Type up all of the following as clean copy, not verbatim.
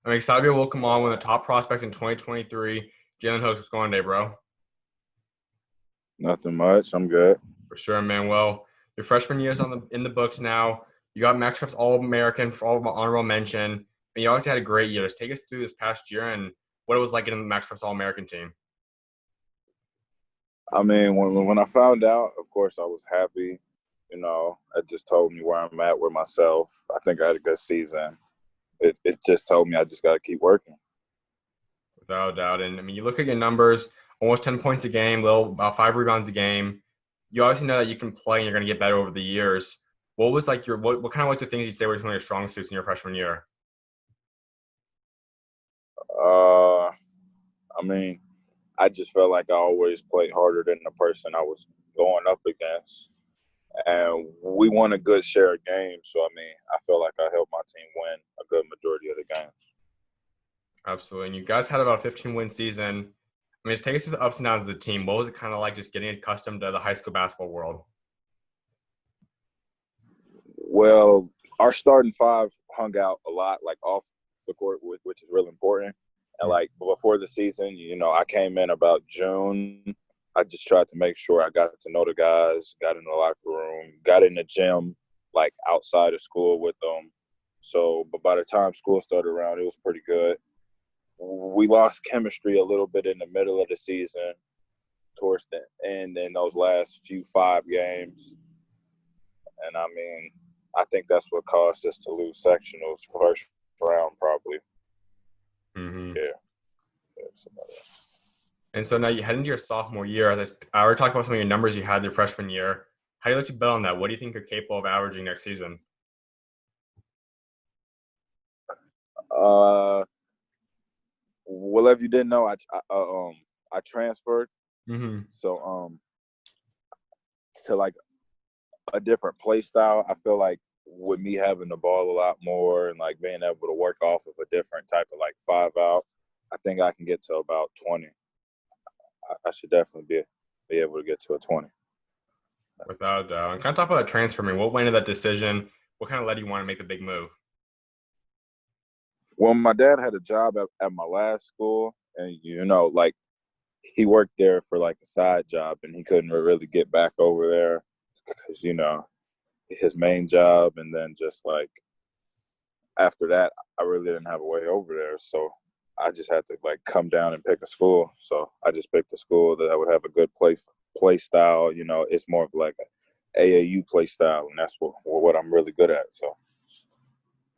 I'm excited to welcome on one of the top prospects in 2023, Jalen Hooks. What's going on today, bro? Nothing much. I'm good. For sure, man. Well, your freshman year is in the books now. You got Max Preps All-American for all honorable mention, and you obviously had a great year. Just take us through this past year and what it was like in the Max Preps All-American team. I mean, when I found out, of course, I was happy. It just told me where I'm at with myself. I think I had a good season. It just told me I just got to keep working. Without a doubt. And I mean, you look at your numbers, almost 10 points a game, about 5 rebounds a game. You obviously know that you can play and you're going to get better over the years. What was like what kind of was the things you'd say were some of your strong suits in your freshman year? Uh, I mean, I just felt like I always played harder than the person I was going up against. And we won a good share of games. So, I mean, I feel like I helped my team win a good majority of the games. Absolutely. And you guys had about a 15-win season. I mean, just take us through the ups and downs of the team. What was it kind of like just getting accustomed to the high school basketball world? Well, our starting five hung out a lot, like off the court, which is really important. And like before the season, I came in about June. I just tried to make sure I got to know the guys, got in the locker room, got in the gym, like outside of school with them. So, but by the time school started around, it was pretty good. We lost chemistry a little bit in the middle of the season, towards the end in those last few 5 games. And I mean, I think that's what caused us to lose sectionals first round, probably. Mm-hmm. Yeah. And so now you head into your sophomore year. I already talked about some of your numbers you had your freshman year. How do you look to build on that? What do you think you're capable of averaging next season? Uh, well, if you didn't know, I transferred, Mm-hmm. so to like a different play style. I feel like with me having the ball a lot more and like being able to work off of a different type of like 5 out, I think I can get to about 20. I should definitely be able to get to a 20. Without a doubt. And kind of talk about that transfer. I mean, what went into that decision? What kind of led you want to make the big move? Well, my dad had a job at my last school, and like he worked there for like a side job, and he couldn't really get back over there because his main job, and then just like after that, I really didn't have a way over there, so I just had to like come down and pick a school. So I just picked a school that I would have a good play style. It's more of like a AAU play style, and that's what I'm really good at. So.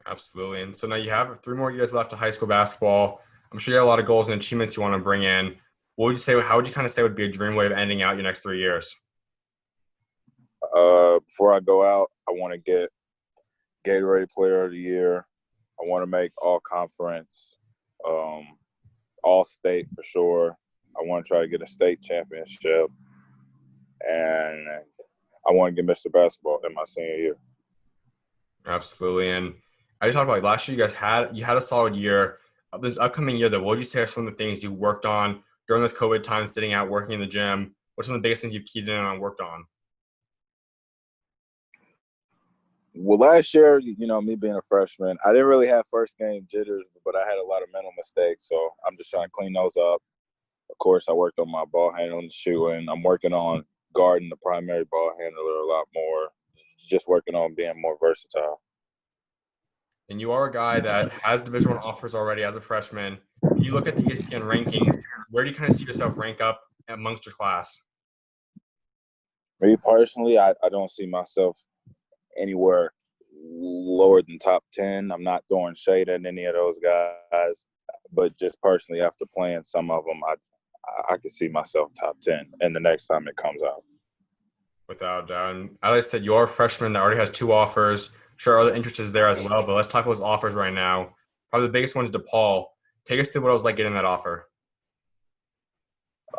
Absolutely. And so now you have 3 more years left of high school basketball. I'm sure you have a lot of goals and achievements you want to bring in. What would you say? How would you kind of say would be a dream way of ending out your next 3 years? Before I go out, I want to get Gatorade Player of the Year. I want to make all conference, all state for sure. I want to try to get a state championship, and I want to get Mr. Basketball in my senior year. Absolutely. And I just talked about like, last year you had a solid year. This upcoming year, though, what would you say are some of the things you worked on during this COVID time, sitting out, working in the gym? What's some of the biggest things you've keyed in on and worked on? Well, last year, me being a freshman, I didn't really have first game jitters, but I had a lot of mental mistakes. So I'm just trying to clean those up. Of course, I worked on my ball handling, shooting. I'm working on guarding the primary ball handler a lot more. Just working on being more versatile. And you are a guy that has Division One offers already as a freshman. When you look at the ESPN rankings, where do you kind of see yourself rank up amongst your class? Me personally, I don't see myself anywhere lower than top 10. I'm not throwing shade at any of those guys, but just personally, after playing some of them, I could see myself top 10. And the next time it comes out. Without a doubt. And as I said, you're a freshman that already has 2 offers. Sure, other interest is there as well, but let's talk about those offers right now. Probably the biggest one is DePaul. Take us through what it was like getting that offer.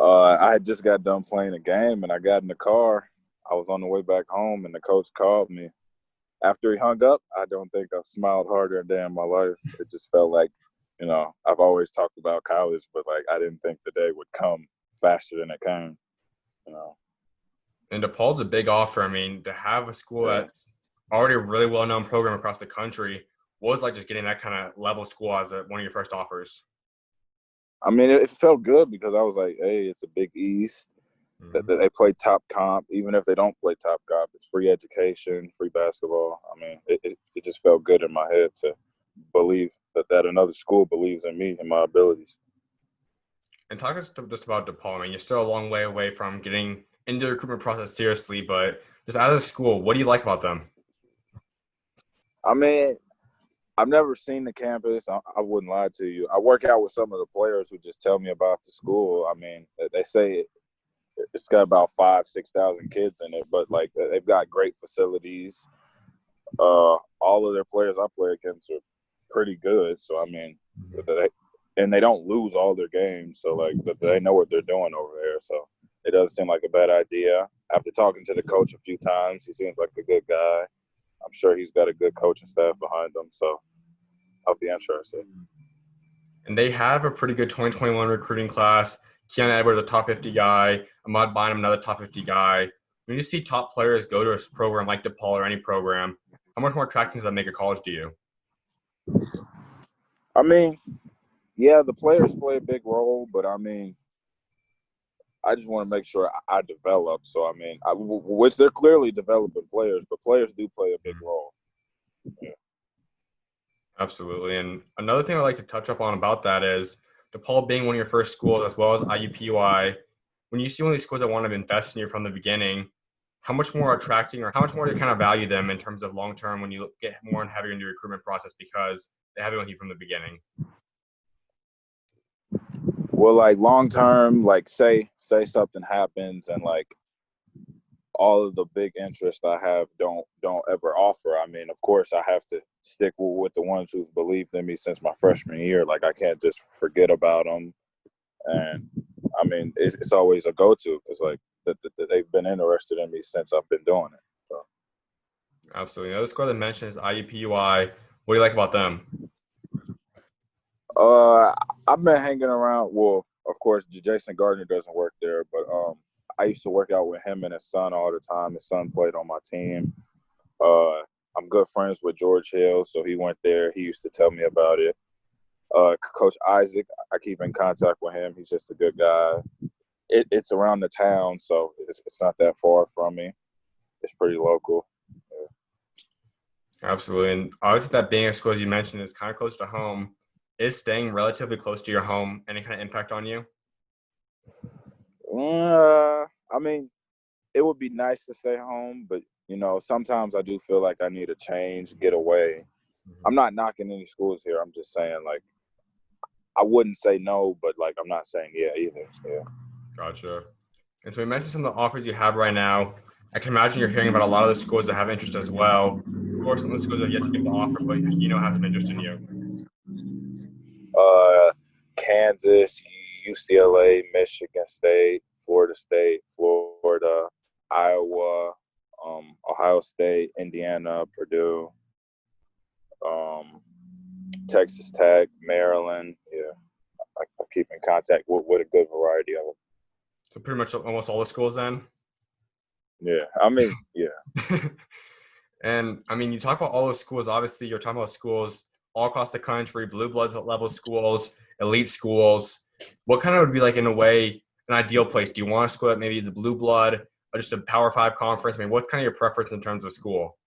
I had just got done playing a game, and I got in the car. I was on the way back home, and the coach called me. After he hung up, I don't think I've smiled harder a day in my life. It just felt like, I've always talked about college, but like I didn't think the day would come faster than it came. You know. And DePaul's a big offer. I mean, to have a school Yeah. that's already a really well-known program across the country, What was it like just getting that kind of level school as one of your first offers? I mean, it felt good because I was like, hey, it's a Big East. That Hmm. they play top comp. Even if they don't play top comp, it's free education, free basketball. I mean, it just felt good in my head to believe that another school believes in me and my abilities. And talk us just about DePaul. I mean, you're still a long way away from getting into the recruitment process seriously, but just as a school, what do you like about them? I mean, I've never seen the campus. I wouldn't lie to you. I work out with some of the players who just tell me about the school. I mean, they say it's got about 5,000-6,000 kids in it, but like they've got great facilities. All of their players I play against are pretty good. So I mean, they, and they don't lose all their games. So like they know what they're doing over there. So it doesn't seem like a bad idea. After talking to the coach a few times, he seems like a good guy. I'm sure he's got a good coaching staff behind him. So I'll be interested. And they have a pretty good 2021 recruiting class. Keon Edwards, a top 50 guy. Ahmad Bynum, another top 50 guy. When you see top players go to a program like DePaul or any program, how much more attractive does that make a college to you? I mean, yeah, the players play a big role, but I mean, I just want to make sure I develop. So I mean, which they're clearly developing players, but players do play a big role. Yeah. Absolutely. And another thing I'd like to touch up on about that is DePaul being one of your first schools, as well as IUPUI. When you see one of these schools that want to invest in you from the beginning, how much more attracting or how much more do you kind of value them in terms of long term when you get more and heavier into the recruitment process because they have it with you from the beginning? Well, like long term, like say something happens and like all of the big interest I have don't ever offer. I mean, of course, I have to stick with the ones who've believed in me since my freshman year. Like I can't just forget about them. And I mean, it's always a go-to because like they've been interested in me since I've been doing it. So. Absolutely. Another score that mentioned is IUPUI. What do you like about them? Uh, I've been hanging around. Well, of course, Jason Gardner doesn't work there, but I used to work out with him and his son all the time. His son played on my team. I'm good friends with George Hill, so he went there. He used to tell me about it. Coach Isaac, I keep in contact with him. He's just a good guy. It's around the town, so it's not that far from me. It's pretty local. Yeah. Absolutely. And obviously, that being a school, as you mentioned, is kind of close to home. Is staying relatively close to your home any kind of impact on you? I mean, it would be nice to stay home, but you know, sometimes I do feel like I need a change, get away. I'm not knocking any schools here. I'm just saying, like, I wouldn't say no, but like, I'm not saying yeah either. Yeah. Gotcha. And so we mentioned some of the offers you have right now. I can imagine you're hearing about a lot of the schools that have interest as well. Of course, some of the schools have yet to get the offer, but have some interest in you. Uh, Kansas, UCLA, Michigan State, Florida, Iowa, Ohio State, Indiana, Purdue, um, Texas Tech, Maryland. Yeah, I keep in contact with a good variety of them. So pretty much almost all the schools then. Yeah, I mean, yeah. And I mean, you talk about all those schools. Obviously, you're talking about schools all across the country, blue bloods level schools, elite schools. What kind of would be like in a way an ideal place? Do you want a school that maybe is a blue blood or just a Power Five conference? I mean, what's kind of your preference in terms of school?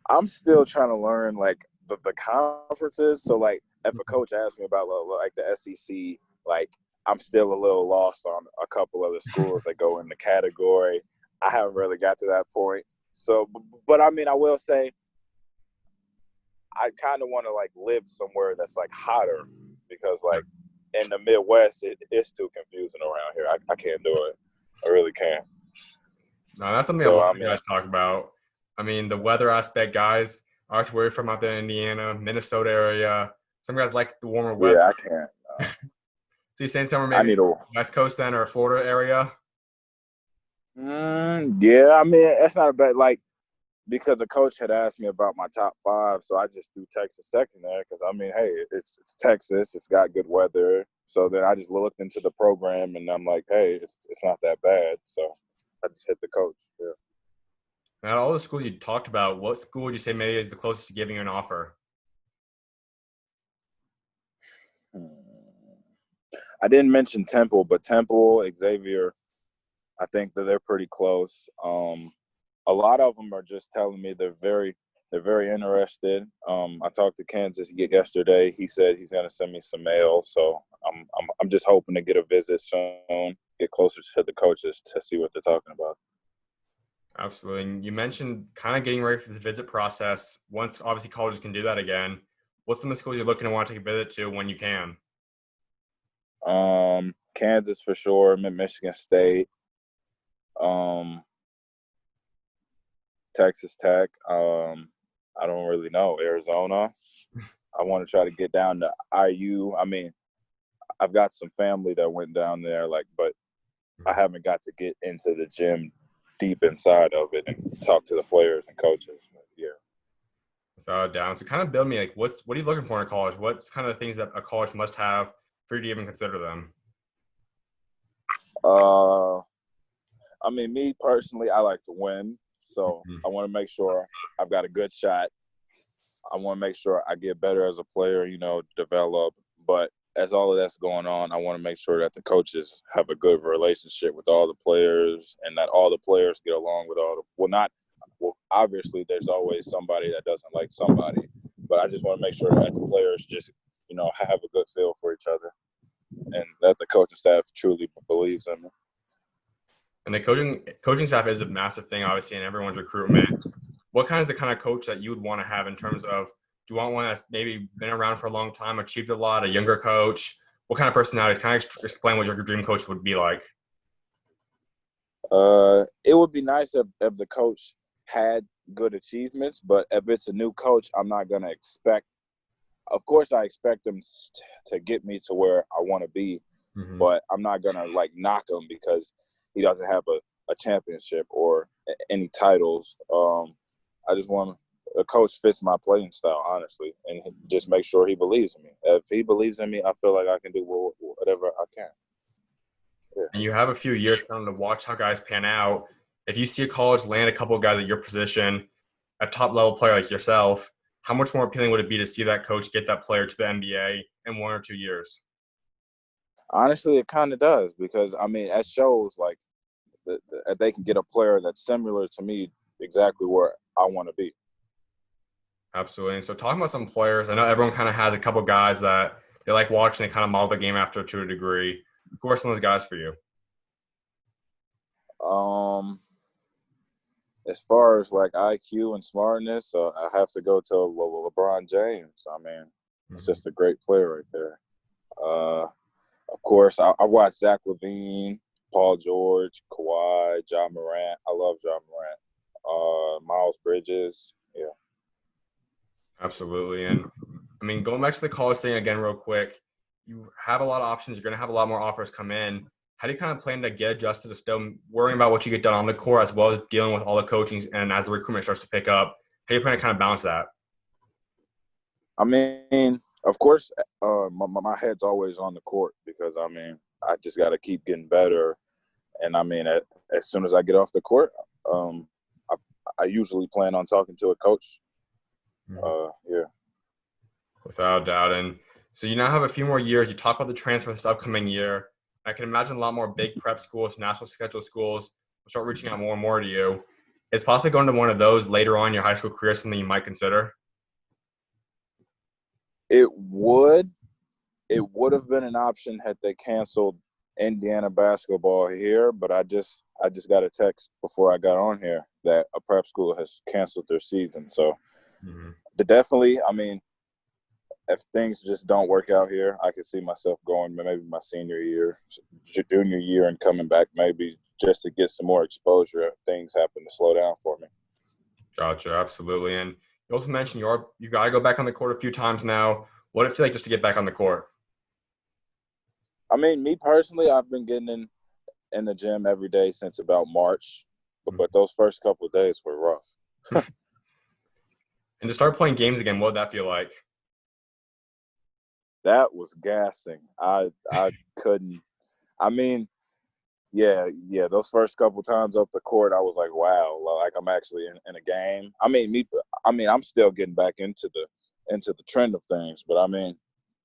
I'm still trying to learn like the conferences. So like, if a coach asks me about like the SEC, like I'm still a little lost on a couple other schools that go in the category. I haven't really got to that point. So, but I mean, I will say I kind of want to like live somewhere that's like hotter because like in the Midwest, it's too confusing around here. I can't do it. I really can't. No, that's something a So lot I of mean, guys talk about. I mean, the weather aspect, guys. I was worried from out there in Indiana, Minnesota area. Some guys like the warmer weather. yeah, I can't. So you're saying somewhere I maybe need a. West Coast then or Florida area? Yeah, I mean, that's not a bad like because the coach had asked me about my top five, so I just threw Texas Tech in there because I mean, hey, it's Texas, it's got good weather. So then I just looked into the program and I'm like, hey, it's not that bad. So I just hit the coach. Yeah. Out of all the schools you talked about, what school would you say maybe is the closest to giving you an offer? I didn't mention Temple, but Temple, Xavier, I think that they're pretty close. A lot of them are just telling me they're very interested. I talked to Kansas yesterday. He said he's gonna send me some mail, so I'm just hoping to get a visit soon, get closer to the coaches to see what they're talking about. Absolutely. And you mentioned kind of getting ready for the visit process. Once obviously colleges can do that again, what's some of the schools you're looking to want to take a visit to when you can? Kansas for sure, Michigan State, um, Texas Tech. I don't really know, Arizona. I want to try to get down to IU. I mean, I've got some family that went down there, but I haven't got to get into the gym deep inside of it and talk to the players and coaches. But yeah. Without a doubt. So kind of build me like what are you looking for in a college? What's kind of the things that a college must have for you to even consider them? Uh, I mean, me personally, I like to win, so Mhm. I want to make sure I've got a good shot. I want to make sure I get better as a player, develop. But as all of that's going on, I want to make sure that the coaches have a good relationship with all the players and that all the players get along with all the obviously there's always somebody that doesn't like somebody, but I just want to make sure that the players just, have a good feel for each other and that the coaching staff truly believes in me. And the coaching staff is a massive thing, obviously, in everyone's recruitment. What kind is the kind of coach that you would want to have in terms of do you want one that's maybe been around for a long time, achieved a lot, a younger coach? What kind of personalities? Can I explain what your dream coach would be like? It would be nice if the coach had good achievements, but if it's a new coach, I'm not going to expect. Of course, I expect them to get me to where I want to be, Mm-hmm. but I'm not going to knock him because he doesn't have a championship or any titles. I just want a coach fits my playing style, honestly, and just make sure he believes in me. If he believes in me, I feel like I can do whatever I can. Yeah. And you have a few years kind of to watch how guys pan out. If you see a college land a couple of guys at your position, a top level player like yourself, how much more appealing would it be to see that coach get that player to the NBA in 1 or 2 years? Honestly, it kind of does because, I mean, that shows like that they can get a player that's similar to me exactly where I want to be. Absolutely. And so talking about some players, I know everyone kind of has a couple guys that they like watching, they kind of model the game after to a degree. Who are some of those guys for you? Um, as far as like IQ and smartness, I have to go to LeBron James. I mean, it's Mhm. just a great player right there. Of course, I watch Zach LaVine, Paul George, Kawhi, John Morant. I love John Morant. Miles Bridges. Yeah. Absolutely. And I mean, going back to the college thing again, real quick, you have a lot of options. You're going to have a lot more offers come in. How do you kind of plan to get adjusted to still worrying about what you get done on the court as well as dealing with all the coaching and as the recruitment starts to pick up? How do you plan to kind of balance that? I mean, of course, my head's always on the court because, I mean, I just got to keep getting better. And, I mean, as soon as I get off the court, um, I, I usually plan on talking to a coach. Mhm. Yeah. Without a doubt. And so you now have a few more years. You talk about the transfer this upcoming year. I can imagine a lot more big prep schools, national schedule schools will start reaching out more and more to you. Is possibly going to one of those later on in your high school career something you might consider? It would. It would have been an option had they canceled Indiana basketball here, but I just got a text before I got on here that a prep school has canceled their season. So Mhm. definitely, I mean, if things just don't work out here, I could see myself going maybe my senior year, junior year, and coming back maybe just to get some more exposure if things happen to slow down for me. Gotcha, absolutely. And you also mentioned you got to go back on the court a few times now. What it feel like just to get back on the court? I mean, me personally, I've been getting in the gym every day since about March, but those first couple of days were rough. And to start playing games again, what would that feel like? That was gassing. I couldn't. I mean, yeah. Those first couple times up the court, I was like, wow, like I'm actually in a game. I'm still getting back into the trend of things, but I mean,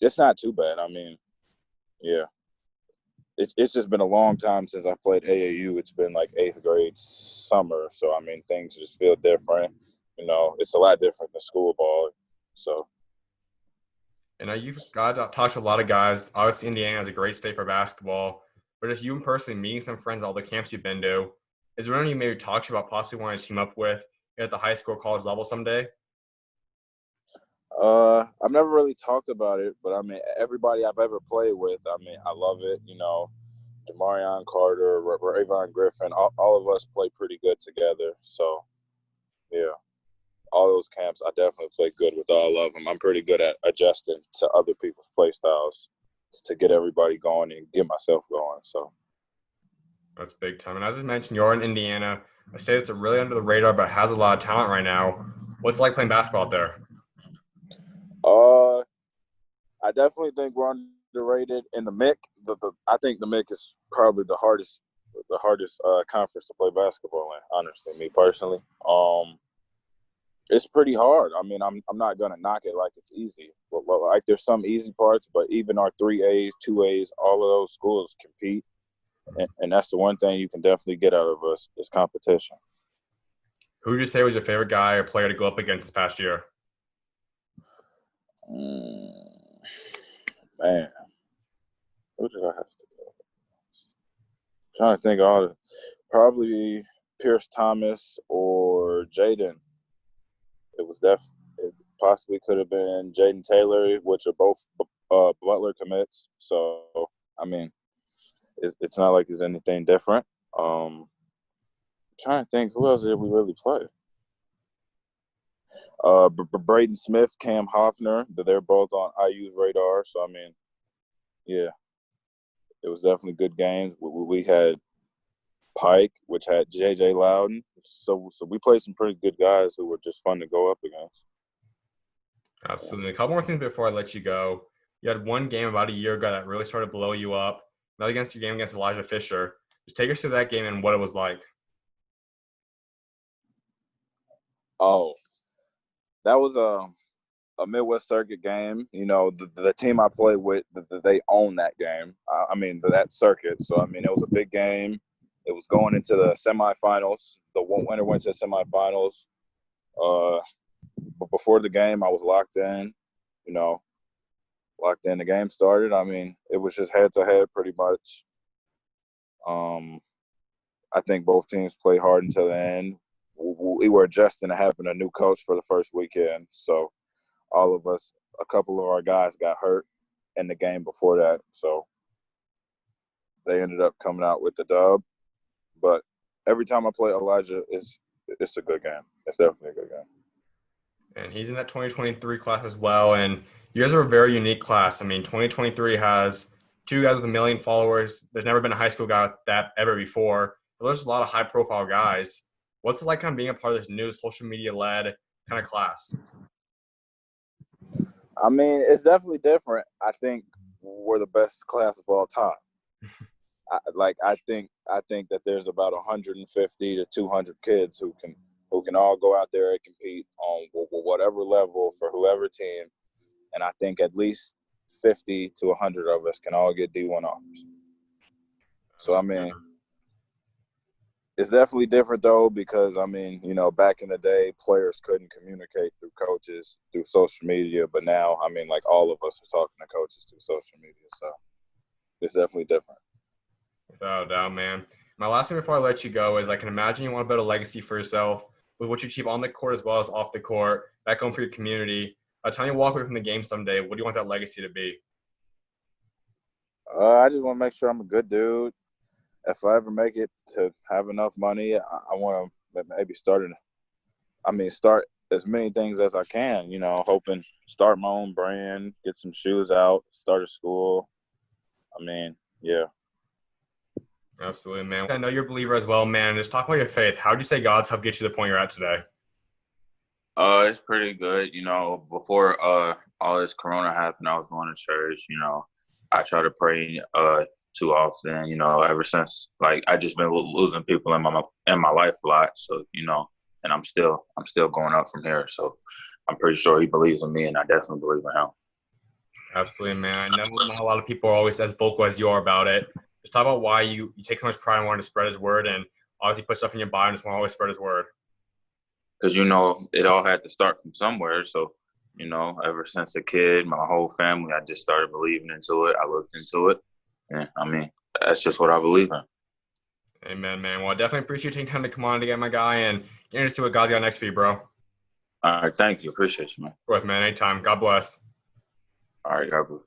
it's not too bad. I mean, yeah, it's just been a long time since I played AAU. It's been like eighth grade summer, so I mean, things just feel different. You know, it's a lot different than school ball. So, And you've got to talk to a lot of guys. Obviously, Indiana is a great state for basketball. But just you and personally meeting some friends at all the camps you've been to, is there anyone you maybe talked to about possibly wanting to team up with at the high school, college level someday? I've never really talked about it, but I mean, everybody I've ever played with, I mean, I love it. You know, Demarion Carter, Rayvon Griffin, all of us play pretty good together. So, yeah, all those camps, I definitely play good with all of them. I'm pretty good at adjusting to other people's play styles to get everybody going and get myself going. So, That's big time. And as I mentioned, you're in Indiana, a state that's really under the radar but has a lot of talent right now. What's it like playing basketball out there? uh, I definitely think we're underrated in the MIC. I think the MIC is probably the hardest conference to play basketball in. Honestly, me personally, it's pretty hard. I mean, I'm not gonna knock it like it's easy. But like there's some easy parts, but even our 3As, 2As, all of those schools compete, and that's the one thing you can definitely get out of us is competition. Who would you say was your favorite guy or player to go up against this past year? Mm, man, who did I have to go? Trying to think of all the probably Pierce Thomas or Jaden. It possibly could have been Jaden Taylor, which are both Butler commits. So I mean, it's not like it's anything different. Trying to think who else did we really play. Braden Smith, Cam Hoffner, they're both on IU's radar. So I mean, yeah, it was definitely good games. We had Pike, which had JJ Loudon. So we played some pretty good guys who were just fun to go up against. Absolutely. A couple more things before I let you go. You had one game about a year ago that really started to blow you up. Another against your game against Elijah Fisher. Just take us through that game and what it was like. Oh, that was a Midwest Circuit game. You know, the team I played with, they own that game. I mean, that circuit. So, I mean, it was a big game. It was going into the semifinals. The winner went to the semifinals. But before the game, I was locked in, you know, locked in. The game started. I mean, it was just head-to-head pretty much. I think both teams played hard until the end. We were adjusting to having a new coach for the first weekend. So, all of us, a couple of our guys got hurt in the game before that. So they ended up coming out with the dub. But every time I play Elijah, it's a good game. It's definitely a good game. And he's in that 2023 class as well. And you guys are a very unique class. I mean, 2023 has two guys with 1 million followers. There's never been a high school guy with that ever before. But there's a lot of high profile guys. What's it like kind of being a part of this new social media led kind of class? I mean, it's definitely different. I think we're the best class of all time. I think that there's about 150 to 200 kids who can all go out there and compete on whatever level for whoever team, and I think at least 50 to 100 of us can all get D1 offers. So I mean, it's definitely different though because I mean, you know, back in the day, players couldn't communicate through coaches through social media, but now I mean, like all of us are talking to coaches through social media, so it's definitely different. Without a doubt, man. My last thing before I let you go is I can imagine you want to build a legacy for yourself with what you achieve on the court as well as off the court, back home for your community. Tell me, walk away from the game someday. What do you want that legacy to be? I just want to make sure I'm a good dude. If I ever make it to have enough money, I want to maybe start as many things as I can. You know, hoping start my own brand, get some shoes out, start a school. I mean, yeah. Absolutely, man. I know you're a believer as well, man. Just talk about your faith. How would you say God's helped get you to the point you're at today? It's pretty good. You know, before all this corona happened, I was going to church, I try to pray too often. Ever since like I just been losing people in my life a lot. So and I'm still going up from here. So I'm pretty sure he believes in me, and I definitely believe in him. Absolutely, man. I know not a lot of people are always as vocal as you are about it. Just talk about why you take so much pride in wanting to spread his word and obviously put stuff in your bio and just want to always spread his word. Because it all had to start from somewhere. So ever since a kid, my whole family, I just started believing into it. I looked into it, and I mean that's just what I believe in. Amen, man. Well, I definitely appreciate you taking time to come on again, my guy, and getting to see what God's got next for you, bro. All right, thank you, appreciate you, man. With man, anytime. God bless. All right, God bless.